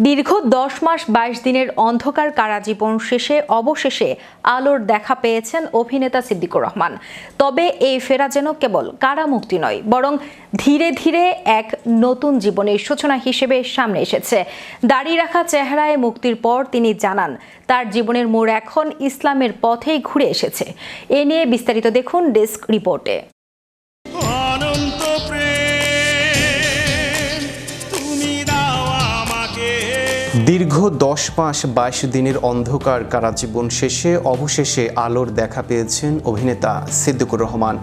দীর্ঘ 10 মাস 22 দিনের অন্ধকার কারাজীবন শেষে অবশেষে আলোর দেখা পেয়েছেন অভিনেতা সিদ্দিকুর রহমান। তবে এই ফেরা যেন কেবল কারামুক্তি নয়, বরং ধীরে ধীরে এক নতুন জীবনের সূচনা হিসেবে সামনে এসেছে। দাড়ি রাখা চেহারায় মুক্তির পর তিনি জানান, তার জীবনের মোড় এখন ইসলামের পথেই ঘুরে এসেছে। এ নিয়ে বিস্তারিত দেখুন ডেস্ক রিপোর্টে। দীর্ঘ 10 মাস 22 দিনের অন্ধকার কারাজীবন শেষে অবশেষে আলোর দেখা পেয়েছেন অভিনেতা সিদ্দিকুর রহমান।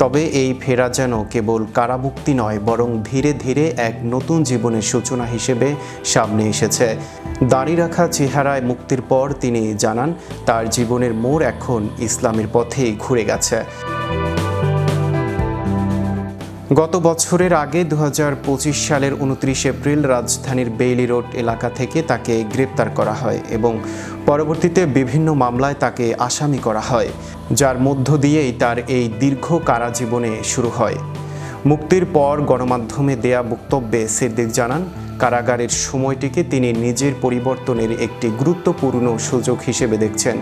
তবে এই ফেরা যেন কেবল কারামুক্তি নয়, বরং ধীরে ধীরে এক নতুন জীবনের সূচনা হিসেবে সামনে এসেছে। দাড়ি রাখা চেহারায় মুক্তির পর তিনি জানান, তার জীবনের মোড় এখন ইসলামের পথেই ঘুরে গেছে। গত বছরের আগে 2025 সালের 29 এপ্রিল রাজধানীর বেইলি রোড এলাকা থেকে তাকে গ্রেপ্তার করা হয় এবং পরবর্তীতে বিভিন্ন মামলায় তাকে আসামি করা হয়, যার মধ্য দিয়েই তার এই দীর্ঘ কারাজীবনে শুরু হয়। মুক্তির পর গণমাধ্যমে দেয়া বক্তব্যে সিদ্দিক জানান, কারাগারের সময়টিকে তিনি নিজের পরিবর্তনের একটি গুরুত্বপূর্ণ সুযোগ হিসেবে দেখছেন।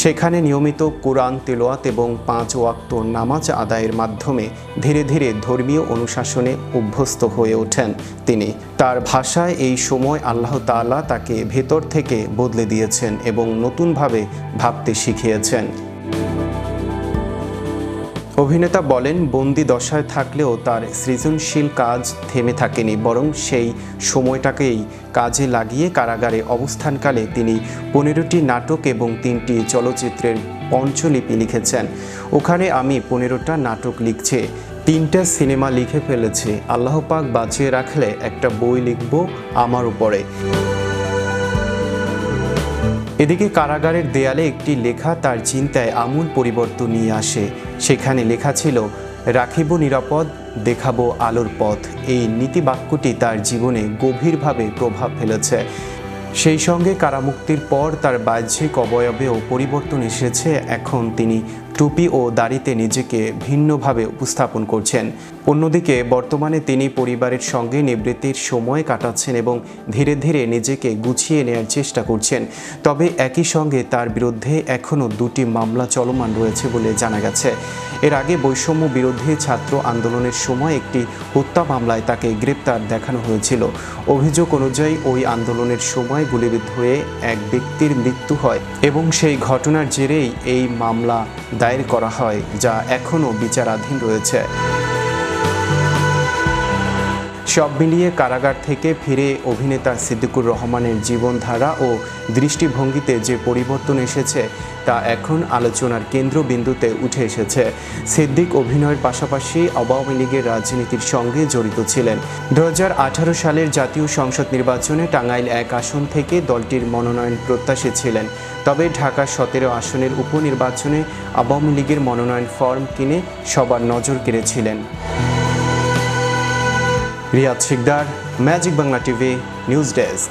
সেখানে নিয়মিত কোরআন তেলাওয়াত এবং 5 ওয়াক্ত নামাজ আদায়ের মাধ্যমে ধীরে ধীরে ধর্মীয় অনুশাসনে অভ্যস্ত হয়ে ওঠেন তিনি। তার ভাষায় এই সময় আল্লাহ তাআলা তাকে ভেতর থেকে বদলে দিয়েছেন এবং নতুনভাবে ভাবতে শিখিয়েছেন। অভিনেতা বলেন, বন্দি দশায় থাকলেও তার সৃজনশীল কাজ থেমে থাকেনি, বরং সেই সময়টাকেই কাজে লাগিয়ে কারাগারে অবস্থানকালে তিনি 15টি নাটক এবং 3টি চলচ্চিত্রের পঞ্চলিপি লিখেছেন। ওখানে আমি 15টা নাটক লিখছি, 3টা সিনেমা লিখে ফেলেছি। আল্লাহ পাক বাঁচিয়ে রাখলে একটা বই লিখব আমার উপরে। এদিকে কারাগারের দেয়ালে একটি লেখা তার চিন্তায় আমূল পরিবর্তন নিয়ে আসে। সেখানে লেখা ছিল, রাখিব নিরাপদ, দেখাবো আলোর পথ। এই নীতিবাক্যটি তার জীবনে গভীরভাবে প্রভাব ফেলেছে। সেই সঙ্গে কারামুক্তির পর তার বাহ্যিক অবয়বেও পরিবর্তন এসেছে। এখন তিনি টুপি ও দাড়িতে নিজেকে ভিন্নভাবে উপস্থাপন করছেন। অন্যদিকে বর্তমানে তিনি পরিবারের সঙ্গে নিবৃত্তির সময় কাটাচ্ছেন এবং ধীরে ধীরে নিজেকে গুছিয়ে নেওয়ার চেষ্টা করছেন। তবে একই সঙ্গে তার বিরুদ্ধে এখনও 2টি মামলা চলমান রয়েছে বলে জানা গেছে। এর আগে বৈষম্য বিরোধী ছাত্র আন্দোলনের সময় একটি হত্যা মামলায় তাকে গ্রেপ্তার দেখানো হয়েছিল। অভিযোগ অনুযায়ী ওই আন্দোলনের সময় গুলিবিদ্ধ হয়ে এক ব্যক্তির মৃত্যু হয় এবং সেই ঘটনার জেরেই এই মামলা দায়ের করা হয়, যা এখনও বিচারাধীন রয়েছে। সব মিলিয়ে কারাগার থেকে ফিরে অভিনেতা সিদ্দিকুর রহমানের জীবনধারা ও দৃষ্টিভঙ্গিতে যে পরিবর্তন এসেছে তা এখন আলোচনার কেন্দ্রবিন্দুতে উঠে এসেছে। সিদ্দিক অভিনয়ের পাশাপাশি আওয়ামী লীগের রাজনীতির সঙ্গে জড়িত ছিলেন। 2018 সালের জাতীয় সংসদ নির্বাচনে টাঙ্গাইল 1 আসন থেকে দলটির মনোনয়ন প্রত্যাশী ছিলেন। তবে ঢাকা 17 আসনের উপনির্বাচনে আওয়ামী লীগের মনোনয়ন ফর্ম কিনে সবার নজর কেড়েছিলেন। Riyad Sikdar, magic Bangla TV, news desk.